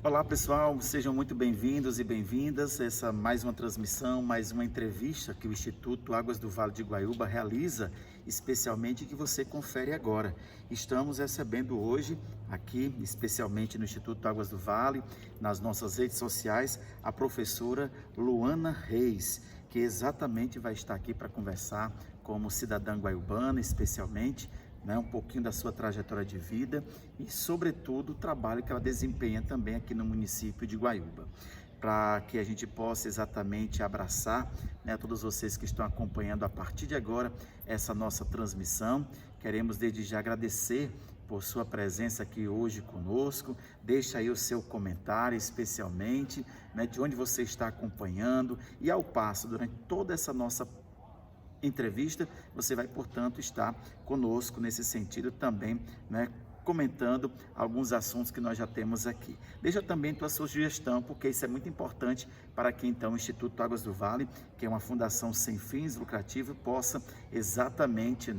Olá pessoal, sejam muito bem-vindos e bem-vindas. Essa é mais uma transmissão, mais uma entrevista que o Instituto Águas do Vale de Guaiúba realiza, especialmente que você confere agora. Estamos recebendo hoje, aqui, especialmente no Instituto Águas do Vale, nas nossas redes sociais, a professora Luana Reis, que exatamente vai estar aqui para conversar como cidadã guaiubana, especialmente, um pouquinho da sua trajetória de vida e, sobretudo, o trabalho que ela desempenha também aqui no município de Guaiúba. Para que a gente possa exatamente abraçar, todos vocês que estão acompanhando a partir de agora essa nossa transmissão, queremos desde já agradecer por sua presença aqui hoje conosco. Deixa aí o seu comentário, especialmente, de onde você está acompanhando, e ao passo, durante toda essa nossa entrevista, você vai, portanto, estar conosco nesse sentido também, comentando alguns assuntos que nós já temos aqui. Deixa também tua sugestão, porque isso é muito importante para que então o Instituto Águas do Vale, que é uma fundação sem fins lucrativos, possa exatamente,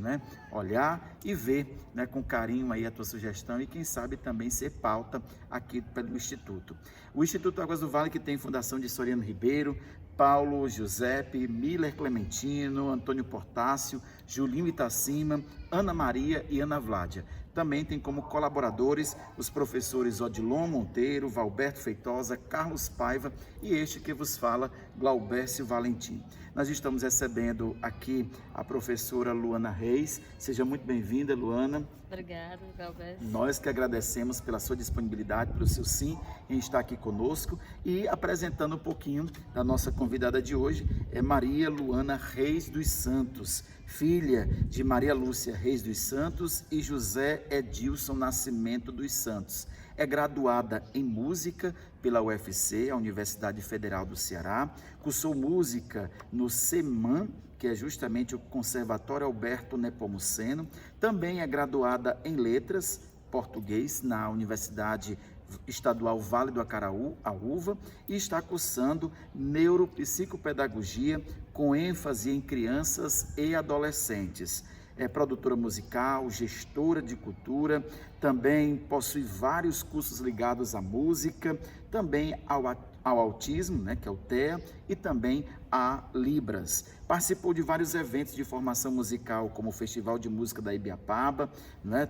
olhar e ver, com carinho aí a tua sugestão e quem sabe também ser pauta aqui pelo Instituto. O Instituto Águas do Vale, que tem fundação de Soriano Ribeiro, Paulo Giuseppe, Miller Clementino, Antônio Portácio, Julinho Itacima, Ana Maria e Ana Vládia. Também tem como colaboradores os professores Odilon Monteiro, Valberto Feitosa, Carlos Paiva e este que vos fala, Glaubércio Valentim. Nós estamos recebendo aqui a professora Luana Reis. Seja muito bem-vinda, Luana. Obrigada, Glaubércio. Nós que agradecemos pela sua disponibilidade, pelo seu sim em estar aqui conosco, e apresentando um pouquinho da nossa convidada de hoje, é Maria Luana Reis dos Santos, filha de Maria Lúcia Reis dos Santos e José Edilson Nascimento dos Santos. É graduada em música pela UFC, a Universidade Federal do Ceará, cursou música no CEMAN, que é justamente o Conservatório Alberto Nepomuceno. Também é graduada em Letras, Português, na Universidade Estadual Vale do Acaraú, a UVA, e está cursando Neuropsicopedagogia com ênfase em crianças e adolescentes. É produtora musical, gestora de cultura, também possui vários cursos ligados à música, também ao autismo, que é o TEA, e também a Libras. Participou de vários eventos de formação musical, como o Festival de Música da Ibiapaba,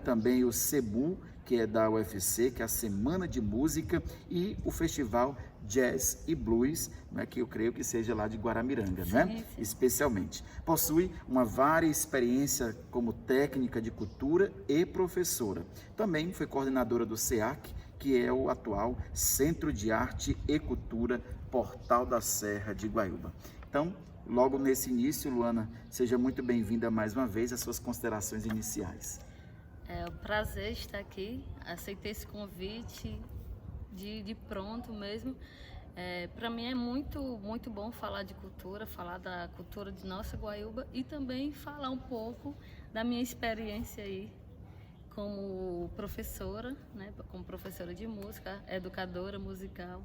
também o CEBU, que é da UFC, que é a Semana de Música, e o Festival Jazz e Blues, que eu creio que seja lá de Guaramiranga, Sim. Especialmente. Possui uma vasta experiência como técnica de cultura e professora. Também foi coordenadora do SEAC, que é o atual Centro de Arte e Cultura Portal da Serra de Guaiúba. Então, logo nesse início, Luana, seja muito bem-vinda mais uma vez às suas considerações iniciais. É um prazer estar aqui, aceitei esse convite de pronto mesmo. Para mim é muito bom falar de cultura, falar da cultura de nossa Guaiúba e também falar um pouco da minha experiência aí como professora, como professora de música, educadora musical,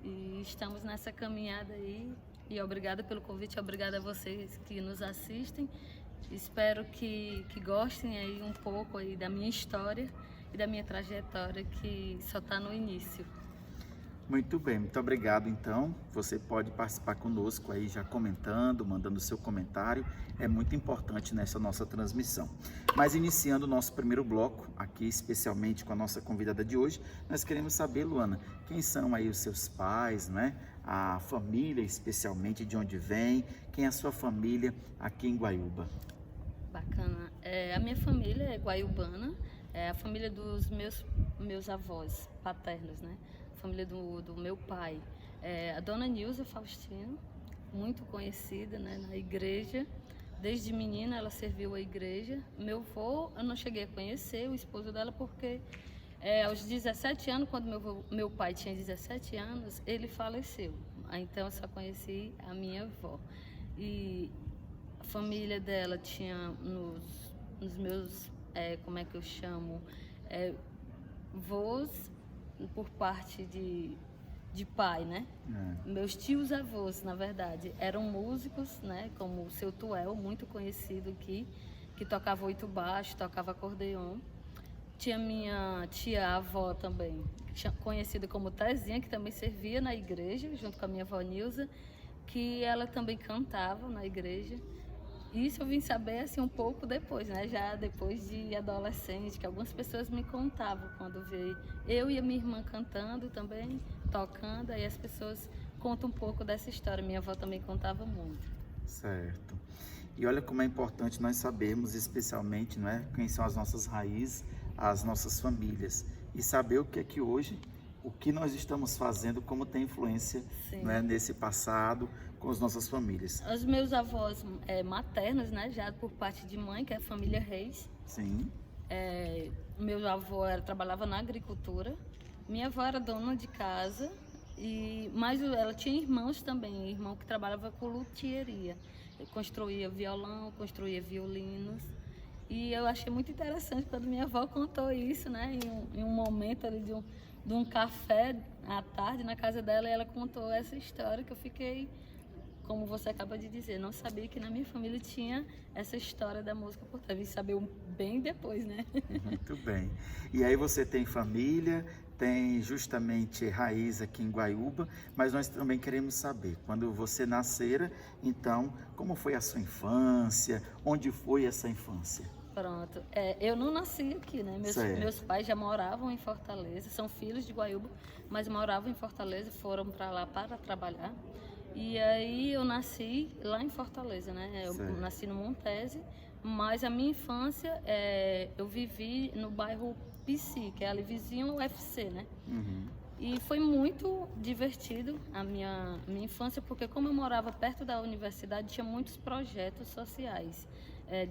e estamos nessa caminhada aí. E obrigada pelo convite, obrigada a vocês que nos assistem. Espero que gostem aí um pouco aí da minha história e da minha trajetória, que só está no início. Muito bem, muito obrigado. Então, você pode participar conosco aí já comentando, mandando o seu comentário, é muito importante nessa nossa transmissão. Mas iniciando o nosso primeiro bloco, aqui especialmente com a nossa convidada de hoje, nós queremos saber, Luana, quem são aí os seus pais, a família especialmente, de onde vem, quem é a sua família aqui em Guaiúba? Bacana. A minha família é guaiubana, é a família dos meus avós paternos, A família do meu pai. A dona Nilza Faustino, muito conhecida, na igreja. Desde menina ela serviu a igreja. Meu avô, eu não cheguei a conhecer o esposo dela porque aos 17 anos, quando meu pai tinha 17 anos, ele faleceu. Então eu só conheci a minha avó. E a família dela tinha nos meus, como é que eu chamo, avós por parte de pai, Meus tios avós, na verdade, eram músicos, como o seu Tuel, muito conhecido aqui, que tocava oito baixo, tocava acordeon. Tinha minha tia-avó também, conhecida como Tezinha, que também servia na igreja, junto com a minha avó Nilza, que ela também cantava na igreja. Isso eu vim saber assim um pouco depois, né? Já depois de adolescente, que algumas pessoas me contavam quando veio eu e a minha irmã cantando também, tocando, aí as pessoas contam um pouco dessa história. Minha avó também contava muito. Certo. E olha como é importante nós sabermos, especialmente, não é, quem são as nossas raízes, as nossas famílias, e saber o que é que hoje, o que nós estamos fazendo, como tem influência, não é, nesse passado com as nossas famílias. Os meus avós maternos, né, já por parte de mãe, que é a família Reis. Sim. Meu avô trabalhava na agricultura, minha avó era dona de casa, mas ela tinha irmãos também, irmão que trabalhava com luthieria. Construía violão, construía violinos. E eu achei muito interessante quando minha avó contou isso, né? Em um momento ali de um café à tarde na casa dela, e ela contou essa história que eu fiquei, como você acaba de dizer, não sabia que na minha família tinha essa história da música por trás. Vim saber bem depois, né? Muito bem. E aí você tem família, tem justamente raiz aqui em Guaiúba, mas nós também queremos saber, quando você nascera, então, como foi a sua infância, onde foi essa infância? Pronto. Eu não nasci aqui, né? Meus pais já moravam em Fortaleza, são filhos de Guaiúba, mas moravam em Fortaleza, foram para lá para trabalhar. E aí eu nasci lá em Fortaleza, né? Eu nasci no Montese, mas a minha infância eu vivi no bairro Pici, que é ali vizinho ao UFC, né? Uhum. E foi muito divertido a minha infância, porque como eu morava perto da universidade, tinha muitos projetos sociais,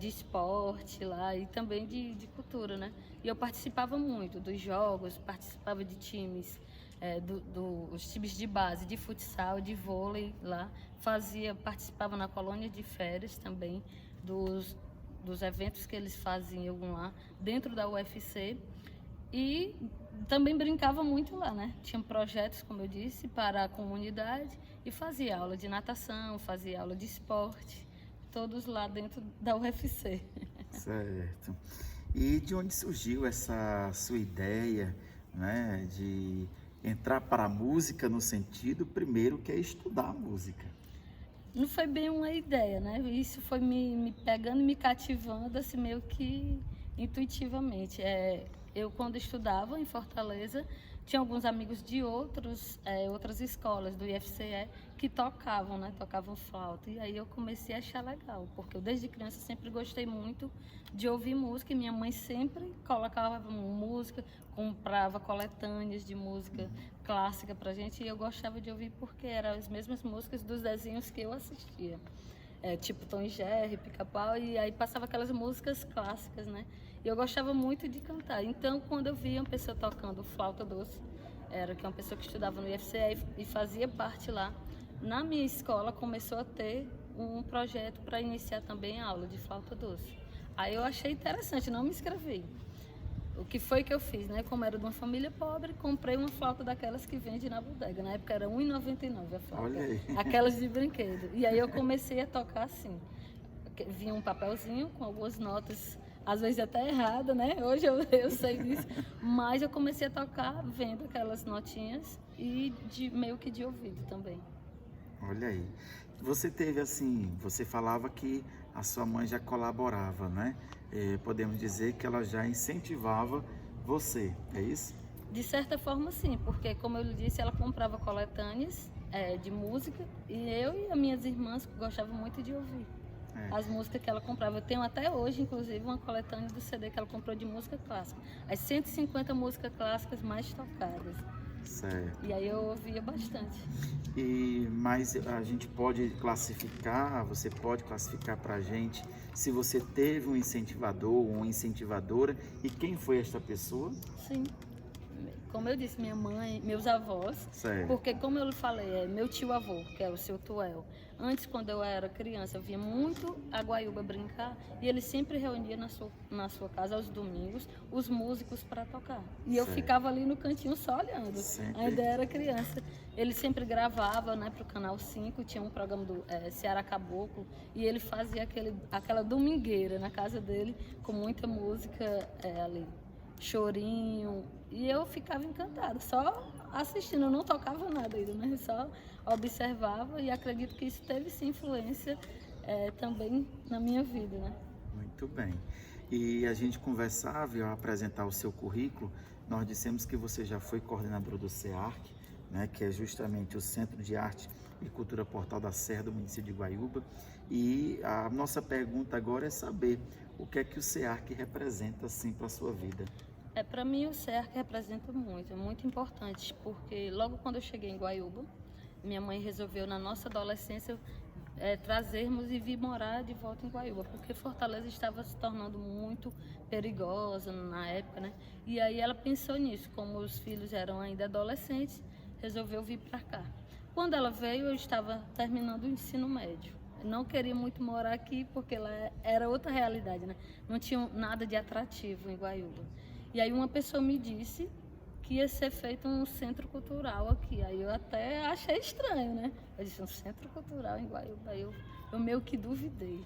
de esporte lá e também de cultura, né? E eu participava muito dos jogos, participava de times, os times de base, de futsal, de vôlei lá. Participava na colônia de férias também, dos eventos que eles faziam lá dentro da UFC. E também brincava muito lá, né? Tinha projetos, como eu disse, para a comunidade e fazia aula de natação, fazia aula de esporte, todos lá dentro da UFC. Certo. E de onde surgiu essa sua ideia, né, de entrar para a música no sentido, primeiro, que é estudar música? Não foi bem uma ideia, né? Isso foi me pegando e me cativando, assim, meio que intuitivamente. Eu, quando estudava em Fortaleza, tinha alguns amigos de outras escolas do IFCE que tocavam, né? Tocavam flauta. E aí eu comecei a achar legal, porque eu desde criança sempre gostei muito de ouvir música e minha mãe sempre colocava música, comprava coletâneas de música clássica pra gente, e eu gostava de ouvir porque eram as mesmas músicas dos desenhos que eu assistia. Tipo Tom e Jerry, Pica-Pau, e aí passava aquelas músicas clássicas, né? E eu gostava muito de cantar. Então, quando eu via uma pessoa tocando flauta doce, que é uma pessoa que estudava no IFCE e fazia parte lá, na minha escola começou a ter um projeto para iniciar também a aula de flauta doce. Aí eu achei interessante, não me inscrevi. O que foi que eu fiz, né? Como era de uma família pobre, comprei uma flauta daquelas que vende na bodega. Na época era R$ 1,99 a flauta. Olha aí. Aquelas de brinquedo. E aí eu comecei a tocar assim. Vinha um papelzinho com algumas notas, às vezes até errada, né? Hoje eu sei disso. Mas eu comecei a tocar vendo aquelas notinhas e meio que de ouvido também. Olha aí. Você teve assim, você falava que a sua mãe já colaborava, né? Podemos dizer que ela já incentivava você, é isso? De certa forma, sim, porque, como eu lhe disse, ela comprava coletâneas de música e eu e as minhas irmãs gostavam muito de ouvir as músicas que ela comprava. Eu tenho até hoje, inclusive, uma coletânea do CD que ela comprou de música clássica. As 150 músicas clássicas mais tocadas. Certo. E aí eu ouvia bastante. Mas a gente pode classificar, você pode classificar para a gente se você teve um incentivador ou uma incentivadora e quem foi esta pessoa? Sim. Como eu disse, minha mãe, meus avós, certo. Porque como eu lhe falei, meu tio-avô, que é o seu Tuel, antes quando eu era criança, eu via muito a Guaiúba brincar e ele sempre reunia na sua casa aos domingos os músicos para tocar. E eu ficava ali no cantinho só olhando, ainda era criança. Ele sempre gravava, né, para o Canal 5, tinha um programa do Ceará Caboclo, e ele fazia aquela domingueira na casa dele com muita música ali. chorinho, e eu ficava encantada, só assistindo, eu não tocava nada ainda, né? Só observava e acredito que isso teve sim influência também na minha vida, né? Muito bem. E a gente conversava e ao apresentar o seu currículo, nós dissemos que você já foi coordenadora do CEARC, né, que é justamente o Centro de Arte e Cultura Portal da Serra do município de Guaiúba. E a nossa pergunta agora é saber o que é que o CEARC representa assim para a sua vida. Para mim o CEARC representa muito, é muito importante, porque logo quando eu cheguei em Guaiúba, minha mãe resolveu na nossa adolescência trazermos e vir morar de volta em Guaiúba, porque Fortaleza estava se tornando muito perigosa na época, né? E aí ela pensou nisso, como os filhos eram ainda adolescentes, resolveu vir para cá. Quando ela veio, eu estava terminando o ensino médio. Eu não queria muito morar aqui, porque lá era outra realidade, né? Não tinha nada de atrativo em Guaiúba. E aí uma pessoa me disse que ia ser feito um centro cultural aqui. Aí eu até achei estranho, né? Eu disse, um centro cultural em Guaiúba. Eu meio que duvidei.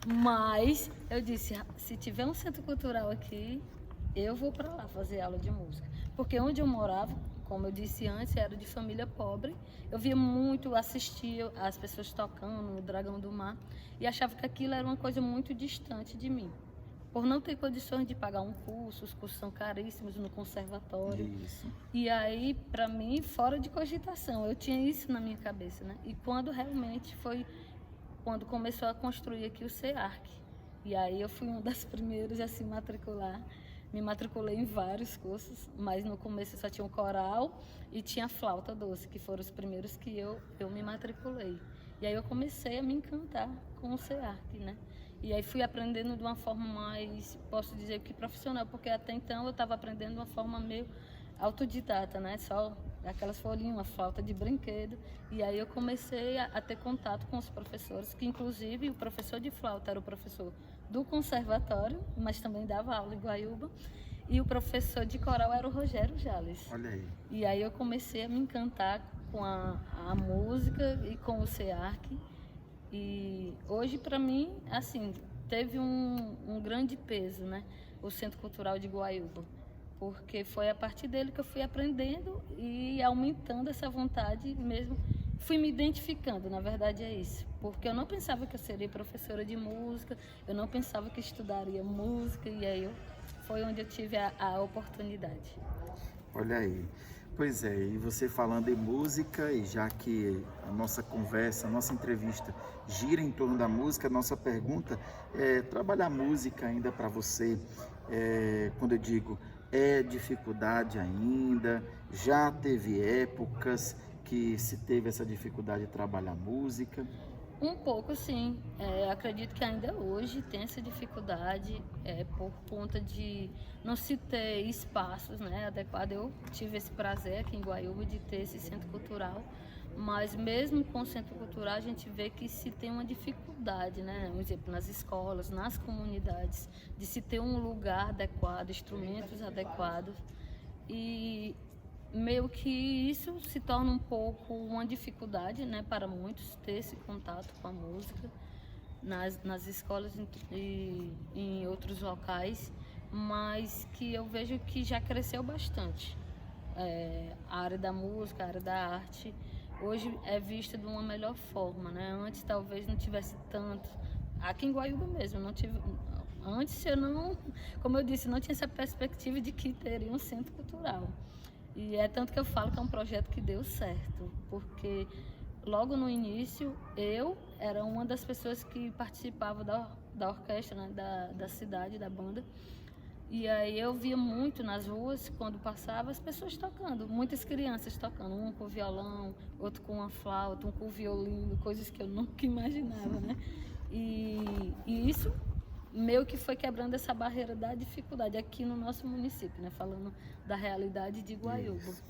Mas eu disse, se tiver um centro cultural aqui, eu vou para lá fazer aula de música. Porque onde eu morava, como eu disse antes, era de família pobre. Eu via muito, assistia as pessoas tocando no Dragão do Mar e achava que aquilo era uma coisa muito distante de mim. Por não ter condições de pagar um curso, os cursos são caríssimos no conservatório. Isso. E aí, para mim, fora de cogitação, eu tinha isso na minha cabeça, né? E quando realmente foi, quando começou a construir aqui o CEARC. E aí eu fui uma das primeiras a se matricular. Me matriculei em vários cursos, mas no começo só tinha um coral e tinha flauta doce, que foram os primeiros que eu me matriculei. E aí eu comecei a me encantar com o CEARC, né? E aí fui aprendendo de uma forma mais, posso dizer que profissional, porque até então eu estava aprendendo de uma forma meio autodidata, né? Só aquelas folhinhas, uma flauta de brinquedo. E aí eu comecei a ter contato com os professores, que inclusive o professor de flauta era o professor do conservatório, mas também dava aula em Guaiúba. E o professor de coral era o Rogério Jales. Olha aí. E aí eu comecei a me encantar com a música e com o CEARC. E hoje, para mim, assim, teve um grande peso, né? O Centro Cultural de Guaiúba. Porque foi a partir dele que eu fui aprendendo e aumentando essa vontade mesmo. Fui me identificando, na verdade é isso. Porque eu não pensava que eu seria professora de música, eu não pensava que estudaria música, e aí foi onde eu tive a oportunidade. Olha aí. Pois é, e você falando em música, e já que a nossa conversa, a nossa entrevista gira em torno da música, a nossa pergunta é trabalhar música ainda para você, quando eu digo, é dificuldade ainda, já teve épocas que se teve essa dificuldade de trabalhar música? Um pouco, sim. Acredito que ainda hoje tem essa dificuldade por conta de não se ter espaços, né, adequados. Eu tive esse prazer aqui em Guaiúba de ter esse centro cultural, mas mesmo com o centro cultural a gente vê que se tem uma dificuldade, né, por exemplo, nas escolas, nas comunidades, de se ter um lugar adequado, instrumentos adequados. E meio que isso se torna um pouco uma dificuldade, né, para muitos ter esse contato com a música nas escolas e em outros locais, mas que eu vejo que já cresceu bastante. A área da música, a área da arte, hoje é vista de uma melhor forma, né? Antes talvez não tivesse tanto. Aqui em Guaiúba mesmo, não tive. Antes eu não, como eu disse, não tinha essa perspectiva de que teria um centro cultural. E é tanto que eu falo que é um projeto que deu certo, porque logo no início eu era uma das pessoas que participava da orquestra, né, da cidade, da banda. E aí eu via muito nas ruas, quando passava, as pessoas tocando, muitas crianças tocando, um com violão, outro com uma flauta, um com violino, coisas que eu nunca imaginava, né? E isso meio que foi quebrando essa barreira da dificuldade aqui no nosso município, né? Falando da realidade de Guaiúba. Isso.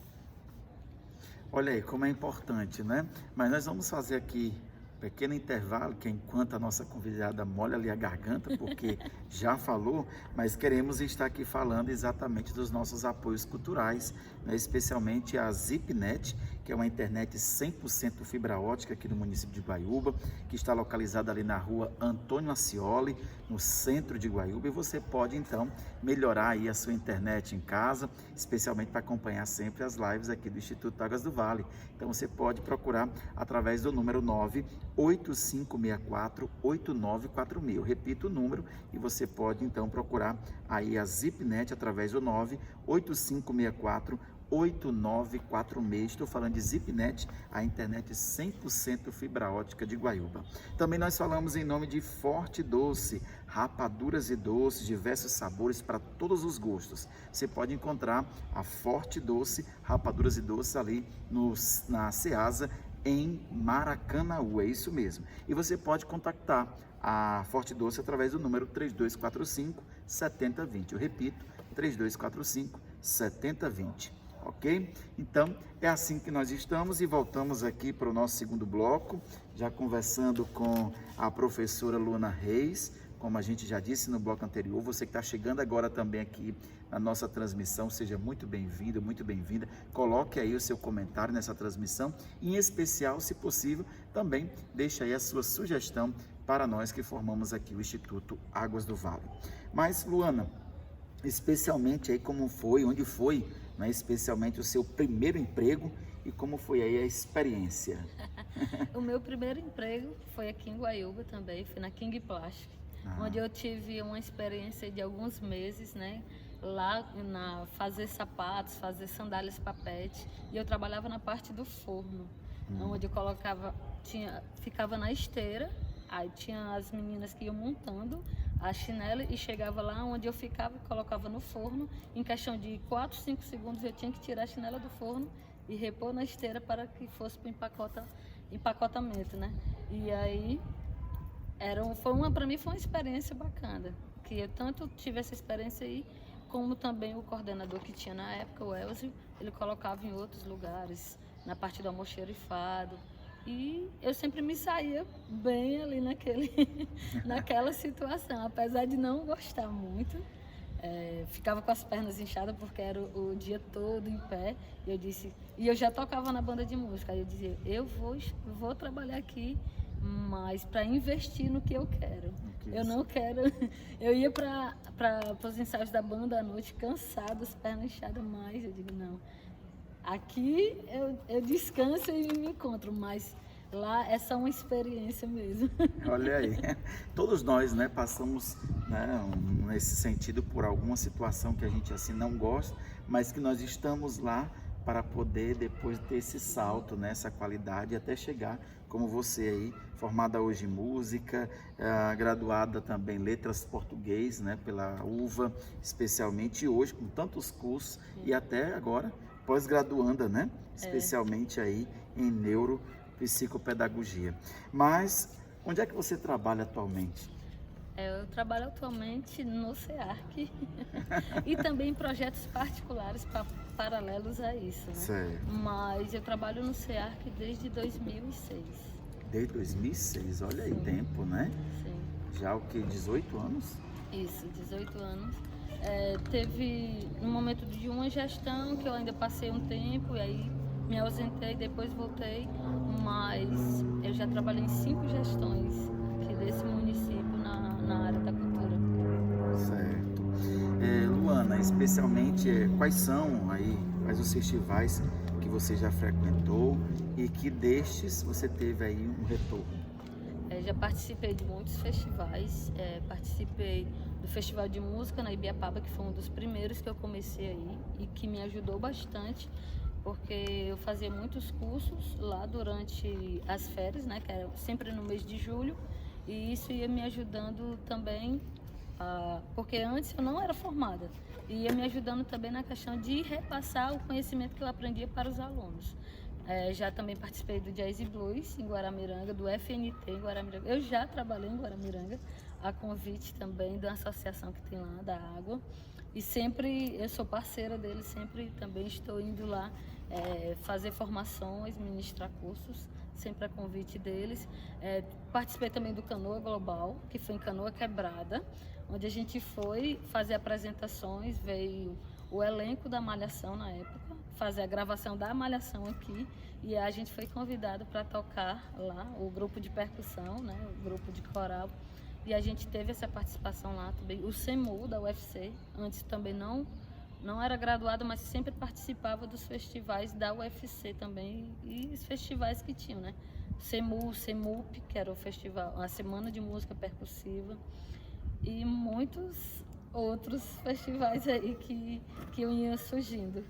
Olha aí como é importante, né? Mas nós vamos fazer aqui um pequeno intervalo, que é enquanto a nossa convidada molha ali a garganta, porque já falou, mas queremos estar aqui falando exatamente dos nossos apoios culturais, né? Especialmente a ZipNet, que é uma internet 100% fibra ótica aqui no município de Guaiúba, que está localizada ali na rua Antônio Ascioli, no centro de Guaiúba, e você pode então melhorar aí a sua internet em casa, especialmente para acompanhar sempre as lives aqui do Instituto Águas do Vale. Então você pode procurar através do número 98564-8946. Eu repito o número e você pode então procurar aí a ZipNet através do 98564-8946. Estou falando de ZipNet, a internet 100% fibra ótica de Guaiúba. Também nós falamos em nome de Forte Doce, rapaduras e doces, diversos sabores para todos os gostos. Você pode encontrar a Forte Doce, rapaduras e doces ali na Ceasa, em Maracanaú, é isso mesmo. E você pode contactar a Forte Doce através do número 3245-7020. Eu repito, 3245-7020. Ok? Então, é assim que nós estamos e voltamos aqui para o nosso segundo bloco, já conversando com a professora Luana Reis. Como a gente já disse no bloco anterior, você que está chegando agora também aqui na nossa transmissão, seja muito bem-vindo, muito bem-vinda. Coloque aí o seu comentário nessa transmissão e, em especial, se possível, também deixe aí a sua sugestão para nós que formamos aqui o Instituto Águas do Vale. Mas, Luana, especialmente aí como foi, onde foi, né, especialmente o seu primeiro emprego e como foi aí a experiência? O meu primeiro emprego foi aqui em Guaiúba também, foi na King Plastic, onde eu tive uma experiência de alguns meses, né? Lá fazer sapatos, fazer sandálias papete, e eu trabalhava na parte do forno, onde eu ficava na esteira, aí tinha as meninas que iam montando a chinela e chegava lá onde eu ficava, colocava no forno, em questão de 4, 5 segundos eu tinha que tirar a chinela do forno e repor na esteira para que fosse para o empacotamento, né? E aí para mim foi uma experiência bacana, que eu tanto tive essa experiência aí, como também o coordenador que tinha na época, o Elzio, ele colocava em outros lugares, na parte do almoxerifado, e eu sempre me saía bem ali naquela situação, apesar de não gostar muito. Ficava com as pernas inchadas porque era o dia todo em pé, e eu já tocava na banda de música, aí eu dizia, eu vou trabalhar aqui, mas para investir no que eu quero. Eu não quero. Eu ia para os ensaios da banda à noite, cansada, as pernas inchadas, mas eu digo, não. Aqui eu descanso e me encontro, mas lá é só uma experiência mesmo. Olha aí, todos nós, né, passamos, né, nesse sentido por alguma situação que a gente assim não gosta, mas que nós estamos lá para poder depois ter esse salto, né, essa qualidade até chegar como você aí, formada hoje em música, graduada também em letras português, né, pela UVA, especialmente hoje com tantos cursos e até agora pós-graduanda, né, especialmente aí em neuropsicopedagogia. Mas onde é que você trabalha atualmente? Eu trabalho atualmente no SEARC e também em projetos particulares paralelos a isso, né? Certo. Mas eu trabalho no SEARC desde 2006. Desde 2006, olha aí, tempo, né? Sim. Já o que, 18 anos? Isso, 18 anos. Teve um momento de uma gestão que eu ainda passei um tempo e aí me ausentei, depois voltei, mas eu já trabalhei em 5 gestões aqui desse município na área da cultura. Certo. Luana, especialmente, quais os festivais que você já frequentou e que destes você teve aí um retorno? Já participei de muitos festivais, participei do Festival de Música na Ibiapaba, que foi um dos primeiros que eu comecei aí e que me ajudou bastante, porque eu fazia muitos cursos lá durante as férias, né, que era sempre no mês de julho, e isso ia me ajudando também, porque antes eu não era formada, e ia me ajudando também na questão de repassar o conhecimento que eu aprendia para os alunos. Já também participei do Jazz e Blues em Guaramiranga, do FNT em Guaramiranga. Eu já trabalhei em Guaramiranga, a convite também da associação que tem lá, da água. E sempre, eu sou parceira deles, sempre também estou indo lá fazer formações, ministrar cursos, sempre a convite deles. Participei também do Canoa Global, que foi em Canoa Quebrada, onde a gente foi fazer apresentações, veio o elenco da Malhação na época, fazer a gravação da Malhação aqui, e a gente foi convidado para tocar lá, o grupo de percussão, né, o grupo de coral, e a gente teve essa participação lá também. O SEMU da UFC, antes também não era graduado, mas sempre participava dos festivais da UFC também, e os festivais que tinham, né? SEMU, SEMUP, que era o festival, a Semana de Música Percussiva, e muitos outros festivais aí que iam surgindo.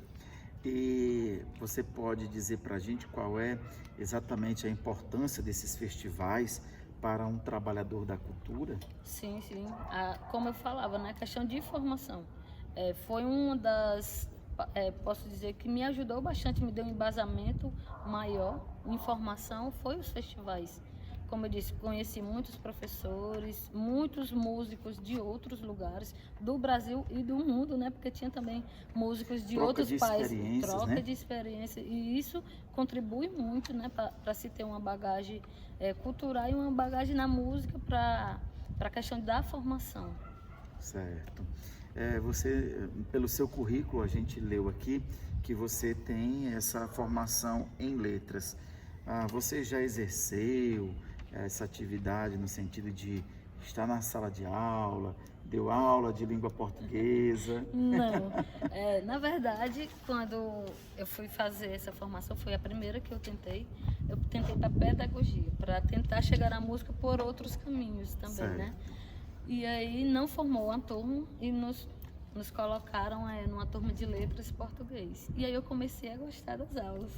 E você pode dizer para a gente qual é exatamente a importância desses festivais para um trabalhador da cultura? Sim, sim. Como eu falava, né? Questão de formação. Foi uma das, posso dizer, que me ajudou bastante, me deu um embasamento maior em formação, foi os festivais. Como eu disse, conheci muitos professores, muitos músicos de outros lugares, do Brasil e do mundo, né? Porque tinha também músicos de outros países, troca, né, de experiência. E isso contribui muito, né, para se ter uma bagagem cultural e uma bagagem na música para a questão da formação. Certo. Você, pelo seu currículo, a gente leu aqui que você tem essa formação em letras. Você já exerceu essa atividade no sentido de estar na sala de aula, deu aula de língua portuguesa? Não. Na verdade, quando eu fui fazer essa formação, foi a primeira que eu tentei. Eu tentei para pedagogia, para tentar chegar à música por outros caminhos também, certo, né? E aí não formou uma turma e nos colocaram numa turma de letras português. E aí eu comecei a gostar das aulas.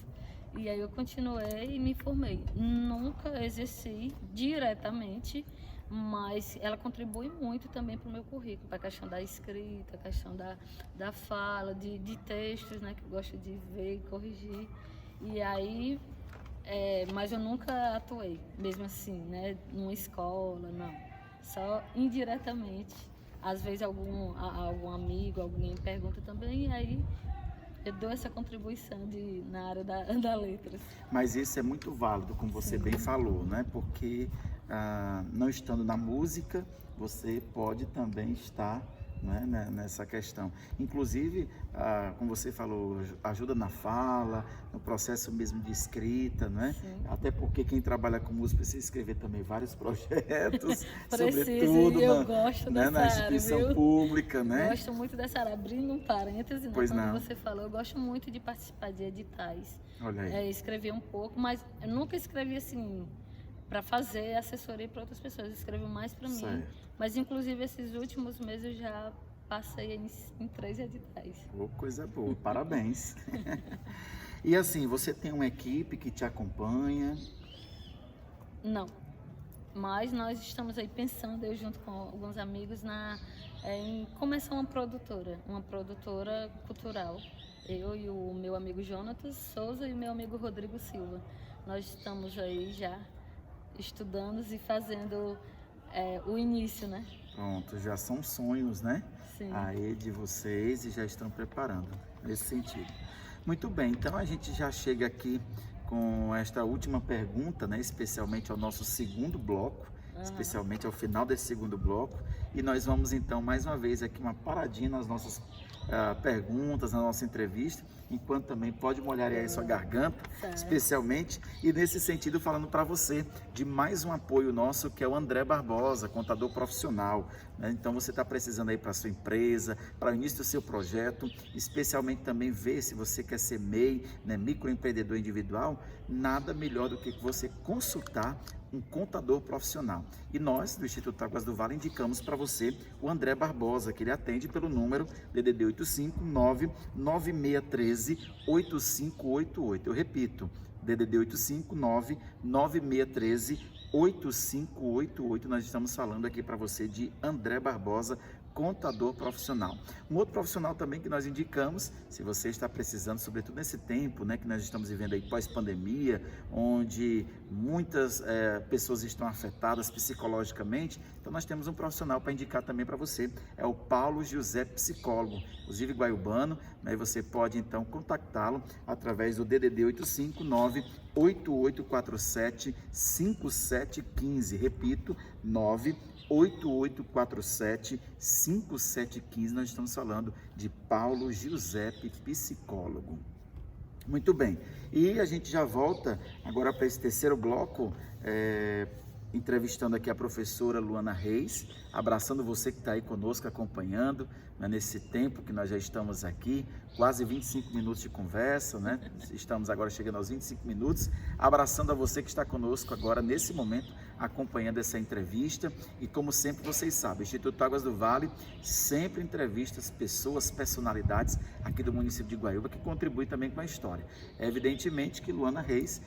E aí eu continuei e me formei. Nunca exerci diretamente, mas ela contribui muito também para o meu currículo, para a questão da escrita, a questão da fala, de textos, né, que eu gosto de ver e corrigir. E aí, mas eu nunca atuei, mesmo assim, né, numa escola, não. Só indiretamente. Às vezes algum amigo, alguém pergunta também, e aí eu dou essa contribuição na área da letras. Mas isso é muito válido, como você, sim, bem falou, né? Porque não estando na música, você pode também estar, né, nessa questão. Inclusive, como você falou, ajuda na fala, no processo mesmo de escrita, né? Sim. Até porque quem trabalha com música precisa escrever também vários projetos, sobretudo gosto na instituição área, pública, né? Gosto muito dessa área. Abrindo um parêntese, né? Pois Quando não. Você falou, eu gosto muito de participar de editais. Olha aí. Escrevi um pouco, mas eu nunca escrevi assim para fazer assessoria para outras pessoas. Eu escrevo mais para mim. Mas inclusive esses últimos meses eu já passei em 3 editais. Coisa boa, parabéns. E assim, você tem uma equipe que te acompanha? Não, mas nós estamos aí pensando, eu junto com alguns amigos, em começar uma produtora cultural. Eu e o meu amigo Jonatas Souza e o meu amigo Rodrigo Silva. Nós estamos aí já estudando e fazendo o início, né? Pronto, já são sonhos, né? Sim. Aí de vocês e já estão preparando nesse sentido. Muito bem, então a gente já chega aqui com esta última pergunta, né? Especialmente ao nosso segundo bloco, especialmente ao final desse segundo bloco. E nós vamos então mais uma vez aqui uma paradinha nas nossas perguntas, na nossa entrevista, enquanto também pode molhar aí sua garganta, especialmente, e nesse sentido falando para você de mais um apoio nosso, que é o André Barbosa, contador profissional, né? Então você está precisando aí para sua empresa, para o início do seu projeto, especialmente também ver se você quer ser MEI, né, microempreendedor individual, nada melhor do que você consultar um contador profissional. E nós, do Instituto Águas do Vale, indicamos para você o André Barbosa, que ele atende pelo número DDD 859-9613-8588. Eu repito, DDD 859-9613-8588. Nós estamos falando aqui para você de André Barbosa, contador profissional. Um outro profissional também que nós indicamos, se você está precisando, sobretudo nesse tempo, né, que nós estamos vivendo aí pós-pandemia, onde muitas pessoas estão afetadas psicologicamente, então nós temos um profissional para indicar também para você, é o Paulo José Psicólogo, inclusive guaiubano, né, você pode então contactá-lo através do DDD 859-8847-5715, repito, 8847-5715. Nós estamos falando de Paulo Giuseppe, psicólogo. Muito bem, e a gente já volta agora para esse terceiro bloco, entrevistando aqui a professora Luana Reis, abraçando você que está aí conosco, acompanhando, né, nesse tempo que nós já estamos aqui, quase 25 minutos de conversa, né? Estamos agora chegando aos 25 minutos, abraçando a você que está conosco agora, nesse momento, acompanhando essa entrevista. E como sempre vocês sabem, o Instituto Águas do Vale sempre entrevista as pessoas, personalidades aqui do município de Guaiúba, que contribuem também com a história. Evidentemente que Luana Reis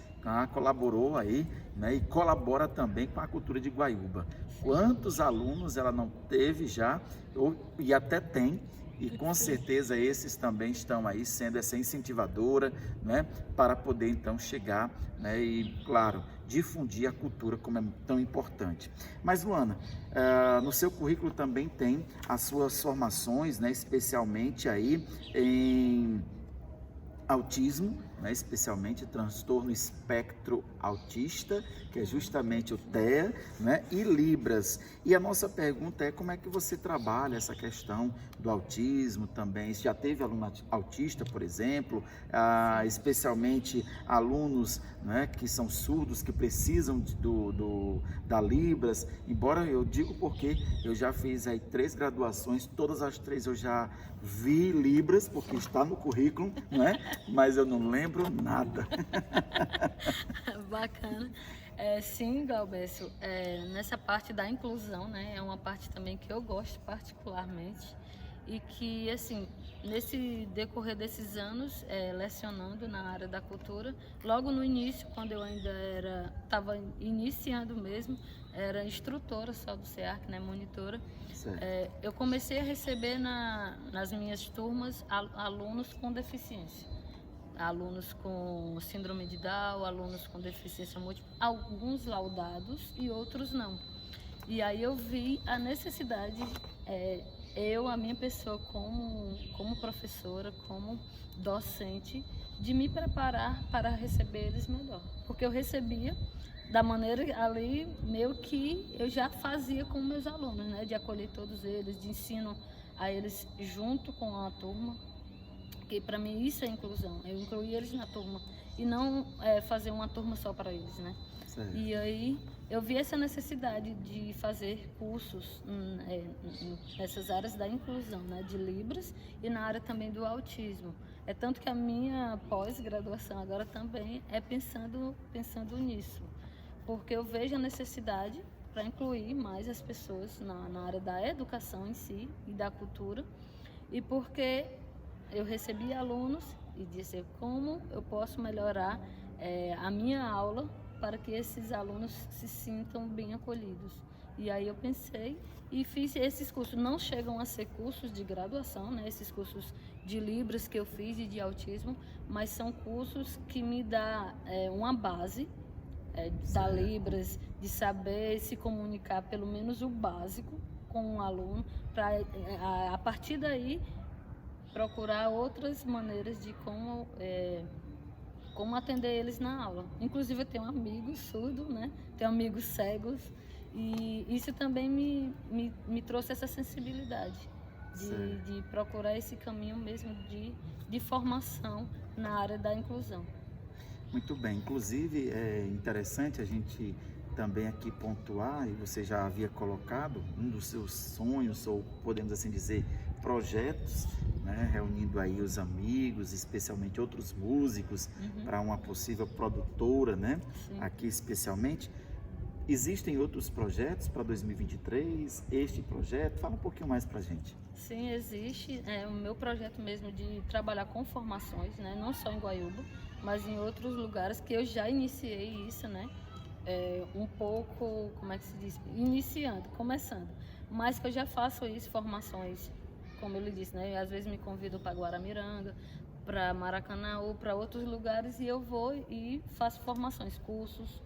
colaborou aí, né, e colabora também com a cultura de Guaiúba. Quantos alunos ela não teve já, e até tem, e com certeza esses também estão aí sendo essa incentivadora, né, para poder então chegar, né, e claro, difundir a cultura como é tão importante. Mas Luana, no seu currículo também tem as suas formações, né, especialmente aí em autismo, né, especialmente transtorno espectro autista, que é justamente o TEA, né, e Libras. E a nossa pergunta é: como é que você trabalha essa questão do autismo também? Você já teve aluno autista, por exemplo, especialmente alunos, né, que são surdos, que precisam da Libras, embora eu digo porque eu já fiz aí 3 graduações, todas as 3 eu já vi Libras, porque está no currículo, né, mas eu não lembro nada. Bacana. Sim, Galbécio, nessa parte da inclusão, né, é uma parte também que eu gosto particularmente, e que, assim, nesse decorrer desses anos, lecionando na área da cultura, logo no início, quando eu ainda estava iniciando mesmo, era instrutora só do SEAC, né, monitora, eu comecei a receber nas minhas turmas alunos com deficiência. Alunos com síndrome de Down, alunos com deficiência múltipla, alguns laudados e outros não. E aí eu vi a necessidade, a minha pessoa como professora, como docente, de me preparar para receber eles melhor. Porque eu recebia da maneira ali, meio que eu já fazia com meus alunos, né? De acolher todos eles, de ensino a eles junto com a turma. Porque para mim isso é inclusão, eu incluir eles na turma e não fazer uma turma só para eles, né? Certo. E aí eu vi essa necessidade de fazer cursos nessas áreas da inclusão, né? De Libras e na área também do autismo. É tanto que a minha pós-graduação agora também é pensando nisso, porque eu vejo a necessidade para incluir mais as pessoas na área da educação em si e da cultura, e porque eu recebi alunos e disse como eu posso melhorar a minha aula para que esses alunos se sintam bem acolhidos. E aí eu pensei e fiz esses cursos. Não chegam a ser cursos de graduação, né? Esses cursos de Libras que eu fiz e de autismo, mas são cursos que me dão uma base da Libras, de saber se comunicar pelo menos o básico com um aluno, para a partir daí procurar outras maneiras de como atender eles na aula. Inclusive eu tenho amigos surdos, né? Tenho amigos cegos, e isso também me trouxe essa sensibilidade de procurar esse caminho mesmo de formação na área da inclusão. Muito bem, inclusive é interessante a gente também aqui pontuar, e você já havia colocado um dos seus sonhos, ou podemos assim dizer, projetos, né, reunindo aí os amigos, especialmente outros músicos, para uma possível produtora, né, aqui especialmente. Existem outros projetos para 2023? Este projeto? Fala um pouquinho mais para a gente. Sim, existe. O meu projeto mesmo de trabalhar com formações, né, não só em Guaiúba, mas em outros lugares, que eu já iniciei isso, né, um pouco, como é que se diz? Começando. Mas que eu já faço isso, formações, como eu lhe disse, né? Às vezes me convidam para Guaramiranga, para Maracanã ou para outros lugares, e eu vou e faço formações, cursos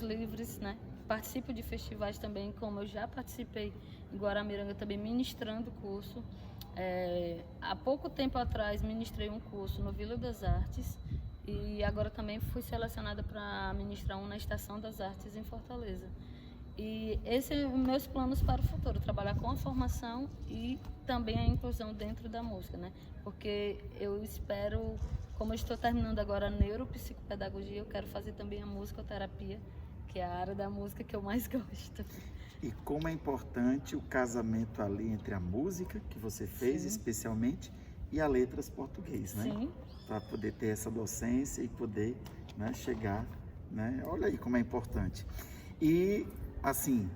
livres, né? Participo de festivais também, como eu já participei em Guaramiranga também ministrando curso. Há pouco tempo atrás ministrei um curso no Vila das Artes, e agora também fui selecionada para ministrar um na Estação das Artes em Fortaleza. E esse é os meus planos para o futuro, trabalhar com a formação e também a inclusão dentro da música, né? Porque eu espero, como eu estou terminando agora a neuropsicopedagogia, eu quero fazer também a musicoterapia, que é a área da música que eu mais gosto. E como é importante o casamento ali entre a música que você fez, Sim. especialmente, e a letras português, né? Sim. Para poder ter essa docência e poder, né, chegar, né? Olha aí como é importante. E assim,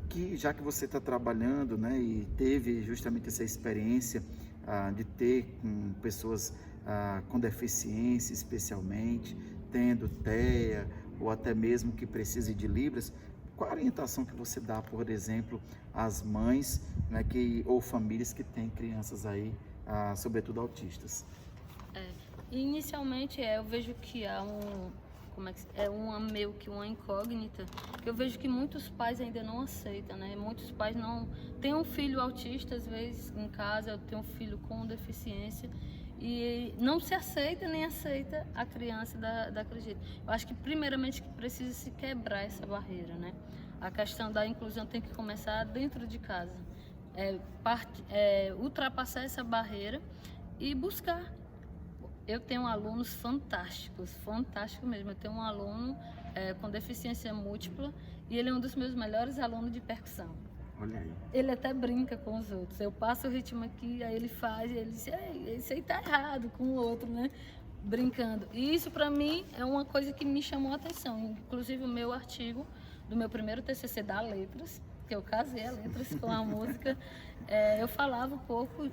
que já que você está trabalhando, né, e teve justamente essa experiência de ter com pessoas com deficiência, especialmente, tendo TEA ou até mesmo que precise de Libras, qual a orientação que você dá, por exemplo, às mães, né, ou famílias que têm crianças aí, sobretudo autistas? Inicialmente eu vejo que há meio que uma incógnita, que eu vejo que muitos pais ainda não aceitam, né? Muitos pais não têm um filho autista, às vezes em casa, tem um filho com deficiência e não se aceita nem aceita a criança daquele jeito. Eu acho que primeiramente precisa se quebrar essa barreira, né? A questão da inclusão tem que começar dentro de casa, ultrapassar essa barreira e buscar. Eu tenho alunos fantásticos mesmo. Eu tenho um aluno com deficiência múltipla e ele é um dos meus melhores alunos de percussão. Olha aí. Ele até brinca com os outros. Eu passo o ritmo aqui, aí ele faz, e ele diz, isso aí tá errado com o outro, né? Brincando. E isso para mim é uma coisa que me chamou a atenção. Inclusive o meu artigo do meu primeiro TCC da Letras, que eu casei a letras com a música, eu falava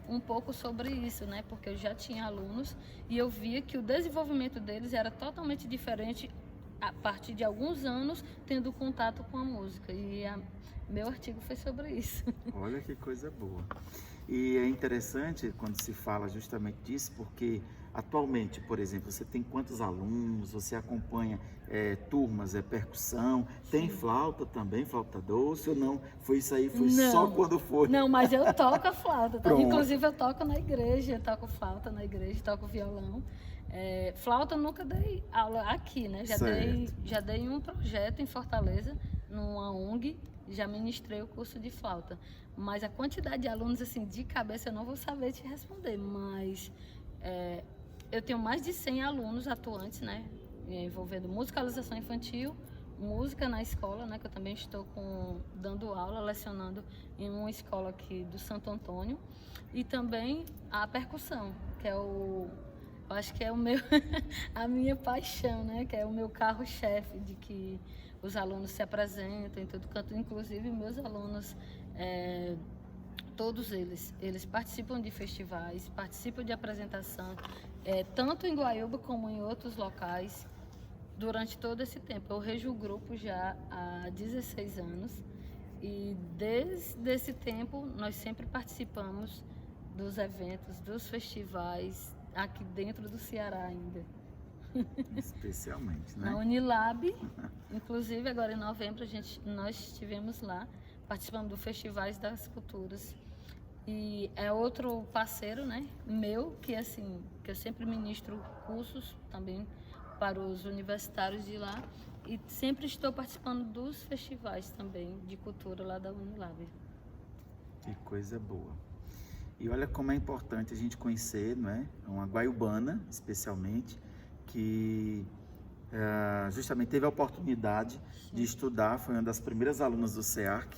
um pouco sobre isso, né? Porque eu já tinha alunos e eu via que o desenvolvimento deles era totalmente diferente a partir de alguns anos tendo contato com a música. E meu artigo foi sobre isso. Olha que coisa boa. E é interessante quando se fala justamente disso, porque atualmente, por exemplo, você tem quantos alunos, você acompanha turmas, percussão, tem flauta também, flauta doce ou não? Foi isso aí, foi Não, só quando foi? Não, mas eu toco a flauta, tá? Pronto. Inclusive eu toco na igreja, eu toco flauta na igreja, toco violão. Flauta eu nunca dei aula aqui, né? Já dei um projeto em Fortaleza, numa ONG, já ministrei o curso de flauta. Mas a quantidade de alunos, assim, de cabeça eu não vou saber te responder, mas eu tenho mais de 100 alunos atuantes, né? Envolvendo musicalização infantil, música na escola, né? Que eu também estou dando aula, lecionando em uma escola aqui do Santo Antônio. E também a percussão, que eu acho que é a minha paixão, né? Que é o meu carro-chefe, de que os alunos se apresentam em todo canto, inclusive meus alunos, todos eles participam de festivais, participam de apresentação, tanto em Guaiúba como em outros locais, durante todo esse tempo. Eu rejo o grupo já há 16 anos e desde esse tempo nós sempre participamos dos eventos, dos festivais, aqui dentro do Ceará ainda. Especialmente, né? Na Unilab, inclusive agora em novembro nós estivemos lá, participando do Festivais das Culturas. E é outro parceiro, né, meu, que assim, que eu sempre ministro cursos também para os universitários de lá e sempre estou participando dos festivais também de cultura lá da Unilab. Que coisa boa. E olha como é importante a gente conhecer, não é? Uma guaiubana, especialmente, que justamente teve a oportunidade de estudar, foi uma das primeiras alunas do SEAC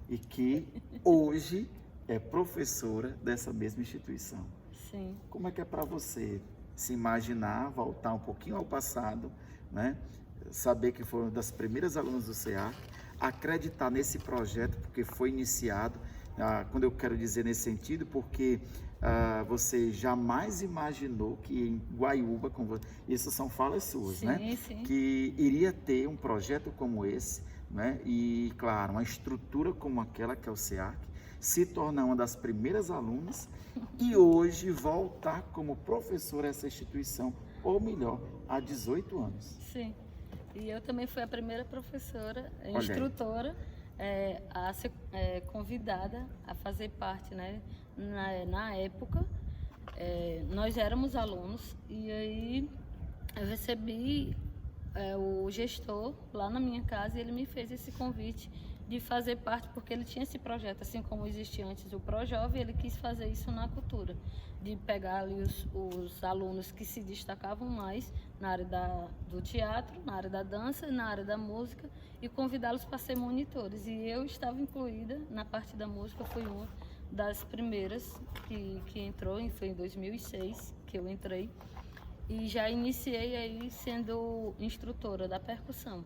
e que hoje é professora dessa mesma instituição. Sim. Como é que é para você se imaginar, voltar um pouquinho ao passado, né? Saber que foi uma das primeiras alunas do SEAC, acreditar nesse projeto porque foi iniciado, quando eu quero dizer nesse sentido, porque você jamais imaginou que em Guaiúba, essas são falas suas, sim, né? Sim. Que iria ter um projeto como esse, né? E, claro, uma estrutura como aquela que é o SEAC, se tornar uma das primeiras alunas e hoje voltar como professora dessa instituição, ou melhor, há 18 anos. Sim, e eu também fui a primeira professora, instrutora, a ser convidada a fazer parte, né? Na época, nós éramos alunos e aí eu recebi o gestor lá na minha casa, e ele me fez esse convite de fazer parte, porque ele tinha esse projeto, assim como existia antes o ProJovem, ele quis fazer isso na cultura, de pegar ali os alunos que se destacavam mais na área do teatro, na área da dança, na área da música, e convidá-los para ser monitores. E eu estava incluída na parte da música, fui uma das primeiras que entrou, e foi em 2006 que eu entrei, e já iniciei aí sendo instrutora da percussão.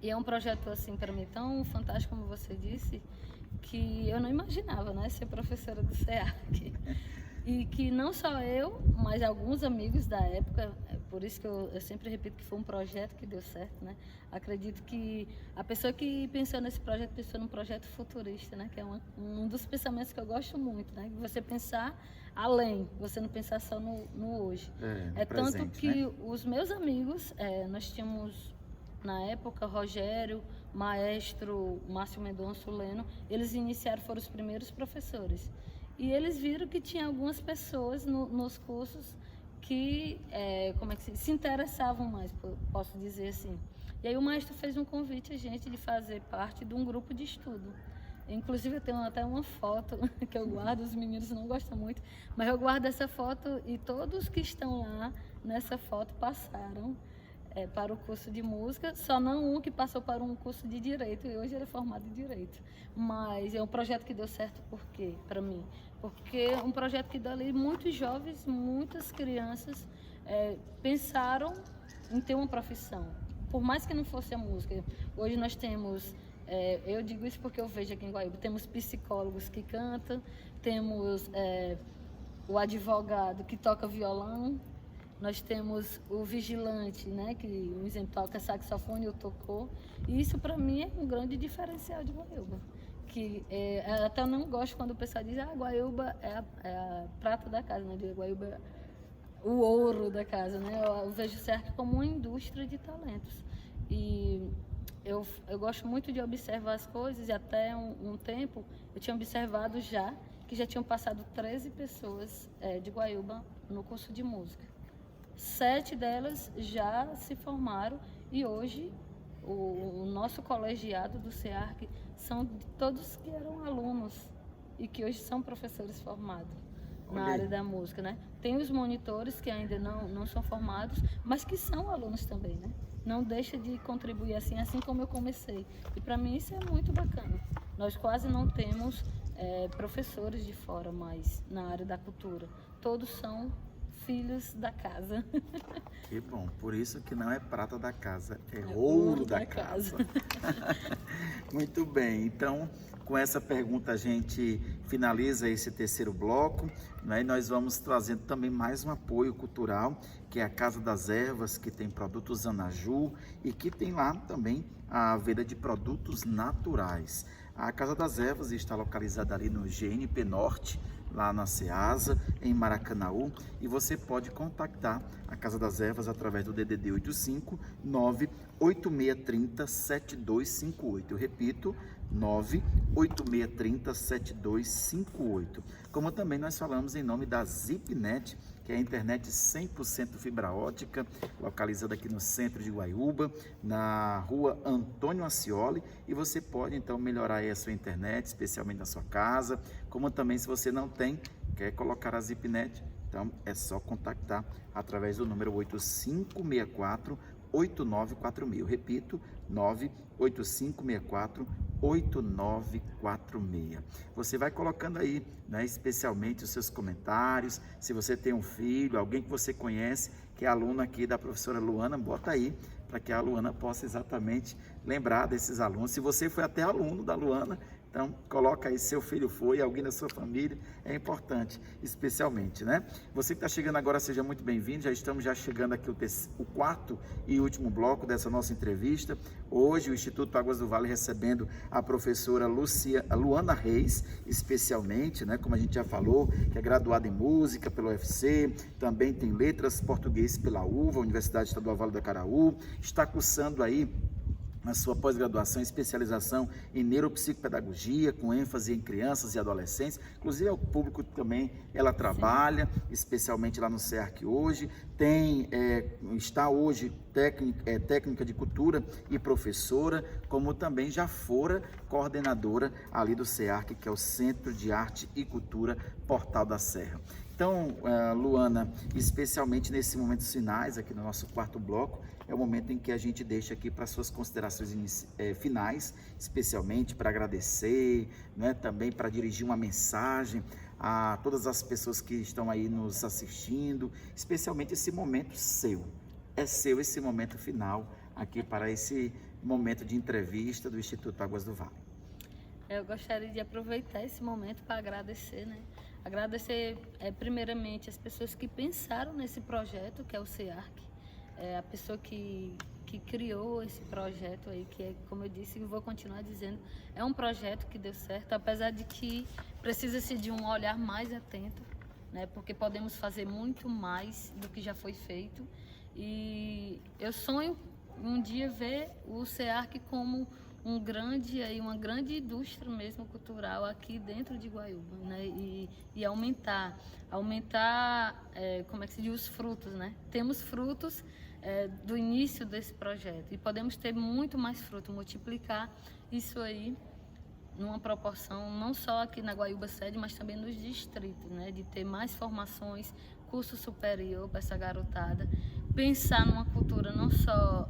E é um projeto, assim, para mim tão fantástico, como você disse, que eu não imaginava, né, ser professora do SEAC. E que não só eu, mas alguns amigos da época, por isso que eu sempre repito que foi um projeto que deu certo, né? Acredito que a pessoa que pensou nesse projeto, pensou num projeto futurista, né? Que é um dos pensamentos que eu gosto muito, né? Você pensar além, você não pensar só no hoje. No presente, tanto que, né? os meus amigos, nós tínhamos, na época, Rogério, Maestro, Márcio Mendonça, Leno, eles iniciaram, foram os primeiros professores. E eles viram que tinha algumas pessoas nos cursos que se interessavam mais, posso dizer assim. E aí o maestro fez um convite a gente de fazer parte de um grupo de estudo. Inclusive eu tenho até uma foto que eu guardo, os meninos não gostam muito, mas eu guardo essa foto, e todos que estão lá nessa foto passaram para o curso de música, só não um que passou para um curso de Direito, e hoje ele é formado em Direito. Mas é um projeto que deu certo, por quê? Para mim. Porque é um projeto que dali muitos jovens, muitas crianças pensaram em ter uma profissão, por mais que não fosse a música. Hoje nós temos, eu digo isso porque eu vejo aqui em Guaíba, temos psicólogos que cantam, temos o advogado que toca violão, nós temos o vigilante, né, que, um exemplo, toca saxofone ou tocou. E isso, para mim, é um grande diferencial de Guaíba. Que, até eu não gosto quando o pessoal diz, Guaíba é a prata da casa, né? Guaíba é o ouro da casa, né? Eu vejo o SEAC como uma indústria de talentos. E eu gosto muito de observar as coisas, e até um tempo eu tinha observado que já tinham passado 13 pessoas de Guaíba no curso de música. 7 delas já se formaram, e hoje o nosso colegiado do SEAC são todos que eram alunos e que hoje são professores formados na área da música, né? Tem os monitores que ainda não são formados, mas que são alunos também, né? Não deixa de contribuir assim como eu comecei. E para mim isso é muito bacana. Nós quase não temos professores de fora mais na área da cultura. Todos são filhos da casa. Que bom, por isso que não é prata da casa, é ouro da casa. Muito bem, então com essa pergunta a gente finaliza esse terceiro bloco, né? E nós vamos trazendo também mais um apoio cultural, que é a Casa das Ervas, que tem produtos Anaju e que tem lá também a venda de produtos naturais. A Casa das Ervas está localizada ali no GNP Norte, lá na Ceasa, em Maracanaú, e você pode contactar a Casa das Ervas através do DDD 85 98630 7258. Eu repito, 98630 7258. Como também nós falamos em nome da Zipnet, que é a internet 100% fibra ótica, localizada aqui no centro de Guaiúba, na rua Antônio Ascioli, e você pode então melhorar aí a sua internet, especialmente na sua casa, como também se você não tem, quer colocar a Zipnet, então é só contactar através do número 8564 894000. Repito, 98564 8946. Você vai colocando aí, né, especialmente os seus comentários. Se você tem um filho, alguém que você conhece, que é aluno aqui da professora Luana, bota aí, para que a Luana possa exatamente lembrar desses alunos. Se você foi até aluno da Luana, então coloca aí, seu filho foi, alguém da sua família, é importante, especialmente, né? Você que está chegando agora, seja muito bem-vindo. Já estamos chegando aqui o quarto e último bloco dessa nossa entrevista. Hoje o Instituto Águas do Vale recebendo a professora Luana Reis, especialmente, né? Como a gente já falou, que é graduada em música pela UFC, também tem letras português pela UVA, Universidade Estadual Vale do Acaraú, está cursando aí na sua pós-graduação e especialização em neuropsicopedagogia, com ênfase em crianças e adolescentes. Inclusive, é o público que também ela trabalha, especialmente lá no SEARC hoje. Está hoje técnica de cultura e professora, como também já fora coordenadora ali do SEARC, que é o Centro de Arte e Cultura Portal da Serra. Então, Luana, especialmente nesses momentos finais, aqui no nosso quarto bloco, é o momento em que a gente deixa aqui para suas considerações finais, especialmente para agradecer, né, também para dirigir uma mensagem a todas as pessoas que estão aí nos assistindo, especialmente esse momento seu. É seu esse momento final aqui para esse momento de entrevista do Instituto Águas do Vale. Eu gostaria de aproveitar esse momento para agradecer, né? Agradecer primeiramente as pessoas que pensaram nesse projeto, que é o SEARC, a pessoa que criou esse projeto aí, que é, como eu disse e vou continuar dizendo, é um projeto que deu certo, apesar de que precisa-se de um olhar mais atento, né? Porque podemos fazer muito mais do que já foi feito, e eu sonho um dia ver o SEARC como uma grande indústria mesmo cultural aqui dentro de Guaiúba, né? E aumentar, como é que se diz, os frutos, né? Temos frutos do início desse projeto e podemos ter muito mais fruto, multiplicar isso aí numa proporção não só aqui na Guaiúba sede, mas também nos distritos, né? De ter mais formações, curso superior para essa garotada, pensar numa cultura não só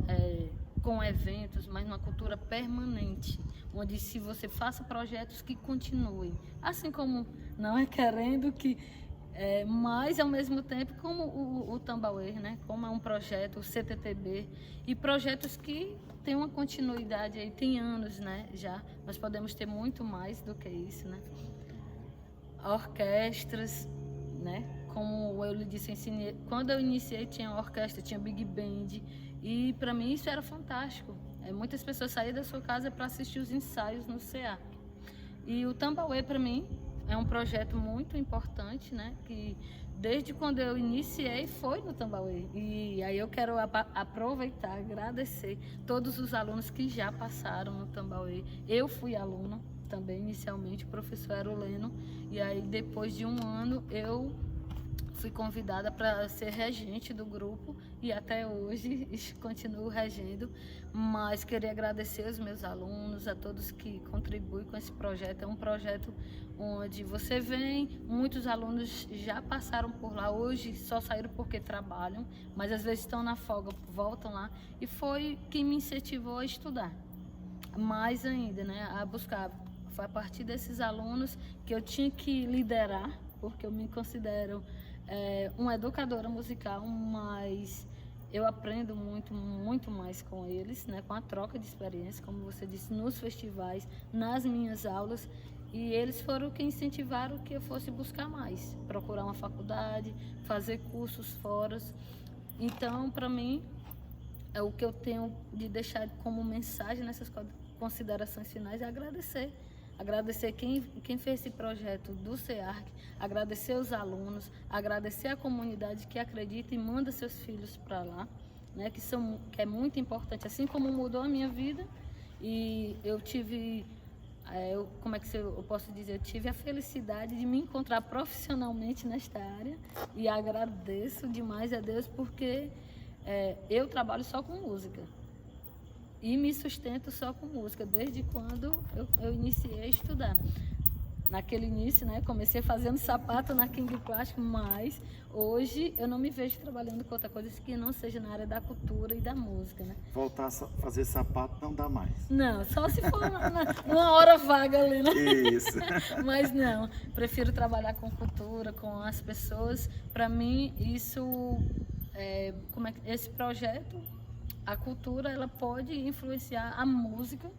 com eventos, mas numa cultura permanente, onde se você faça projetos que continuem, assim como não é querendo que, mas ao mesmo tempo como o Tambauê, né? Como é um projeto, o CTTB, e projetos que têm uma continuidade aí, tem anos, né? Já, nós podemos ter muito mais do que isso, né? Orquestras, né? Como eu lhe disse, quando eu iniciei tinha orquestra, tinha big band, e para mim isso era fantástico. Muitas pessoas saíam da sua casa para assistir os ensaios no SEARC. E o Tambauê para mim é um projeto muito importante, né? Que desde quando eu iniciei foi no Tambauê. E aí eu quero aproveitar, agradecer todos os alunos que já passaram no Tambauê. Eu fui aluna também inicialmente, o professor era o Leno, e aí depois de um ano eu fui convidada para ser regente do grupo e até hoje continuo regendo, mas queria agradecer aos meus alunos, a todos que contribuem com esse projeto. É um projeto onde você vem, muitos alunos já passaram por lá, hoje só saíram porque trabalham, mas às vezes estão na folga, voltam lá, e foi quem me incentivou a estudar, mais ainda, né, a buscar. Foi a partir desses alunos que eu tinha que liderar, porque eu me considero uma educadora musical, mas eu aprendo muito mais com eles, né, com a troca de experiência, como você disse, nos festivais, nas minhas aulas, e eles foram que incentivaram que eu fosse buscar mais, procurar uma faculdade, fazer cursos fora. Então, para mim, é o que eu tenho de deixar como mensagem nessas considerações finais é agradecer. Agradecer quem fez esse projeto do SEARC, agradecer os alunos, agradecer a comunidade que acredita e manda seus filhos para lá, né, que é muito importante, assim como mudou a minha vida. E eu tive, como é que eu posso dizer, eu tive a felicidade de me encontrar profissionalmente nesta área e agradeço demais a Deus porque eu trabalho só com música. E me sustento só com música, desde quando eu iniciei a estudar. Naquele início, né, comecei fazendo sapato na King Plástico, mas hoje eu não me vejo trabalhando com outra coisa que não seja na área da cultura e da música, né? Voltar a fazer sapato não dá mais. Não, só se for numa hora vaga ali, né? Isso. Mas não, prefiro trabalhar com cultura, com as pessoas. Para mim, isso, esse projeto, a cultura, ela pode influenciar a música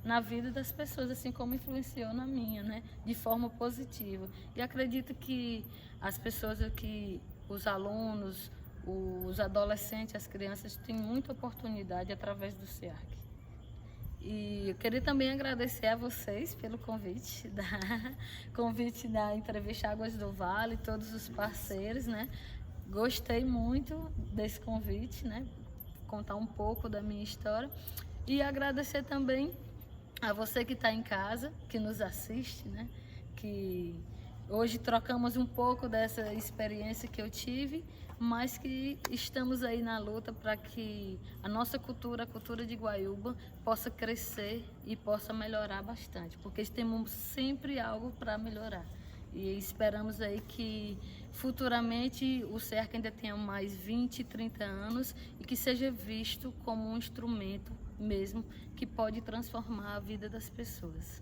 na vida das pessoas, assim como influenciou na minha, né? De forma positiva. E acredito que as pessoas aqui, os alunos, os adolescentes, as crianças, têm muita oportunidade através do SEARC. E eu queria também agradecer a vocês pelo convite da entrevista Águas do Vale, todos os parceiros, né? Gostei muito desse convite, né? Contar um pouco da minha história. E agradecer também a você que está em casa, que nos assiste, né? Que hoje trocamos um pouco dessa experiência que eu tive, mas que estamos aí na luta para que a nossa cultura, a cultura de Guaiúba, possa crescer e possa melhorar bastante, porque temos sempre algo para melhorar. E esperamos aí que futuramente o CERC ainda tenha mais 20, 30 anos e que seja visto como um instrumento mesmo que pode transformar a vida das pessoas.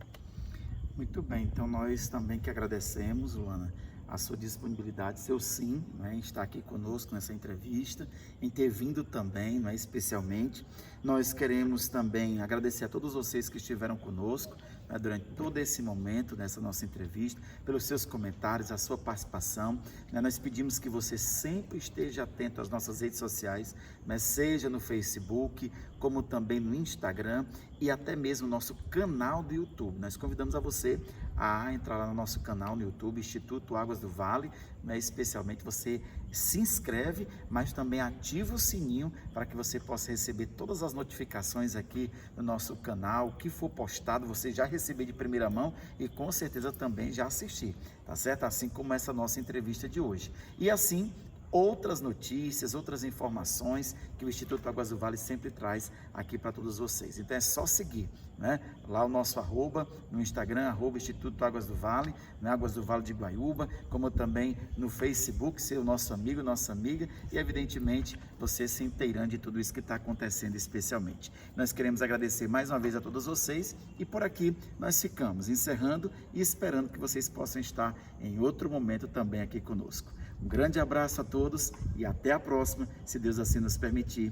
Muito bem, então nós também que agradecemos, Luana, a sua disponibilidade, seu sim, né, em estar aqui conosco nessa entrevista, em ter vindo também, né, especialmente. Nós queremos também agradecer a todos vocês que estiveram conosco, né, durante todo esse momento, nessa nossa entrevista, pelos seus comentários, a sua participação. Né, nós pedimos que você sempre esteja atento às nossas redes sociais, né, seja no Facebook, como também no Instagram e até mesmo no nosso canal do YouTube. Nós convidamos a você a entrar lá no nosso canal no YouTube, Instituto Águas do Vale, né, especialmente você se inscreve, mas também ativa o sininho para que você possa receber todas as notificações aqui no nosso canal, o que for postado, você já receber de primeira mão e com certeza também já assistir, tá certo? Assim como essa nossa entrevista de hoje. E assim, outras notícias, outras informações que o Instituto Águas do Vale sempre traz aqui para todos vocês. Então é só seguir, né? Lá o nosso arroba no Instagram, Instituto Águas do Vale, né? Águas do Vale de Guaiúba, como também no Facebook, ser o nosso amigo, nossa amiga, e evidentemente você se inteirando de tudo isso que está acontecendo especialmente. Nós queremos agradecer mais uma vez a todos vocês e por aqui nós ficamos encerrando e esperando que vocês possam estar em outro momento também aqui conosco. Um grande abraço a todos e até a próxima, se Deus assim nos permitir.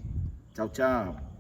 Tchau, tchau!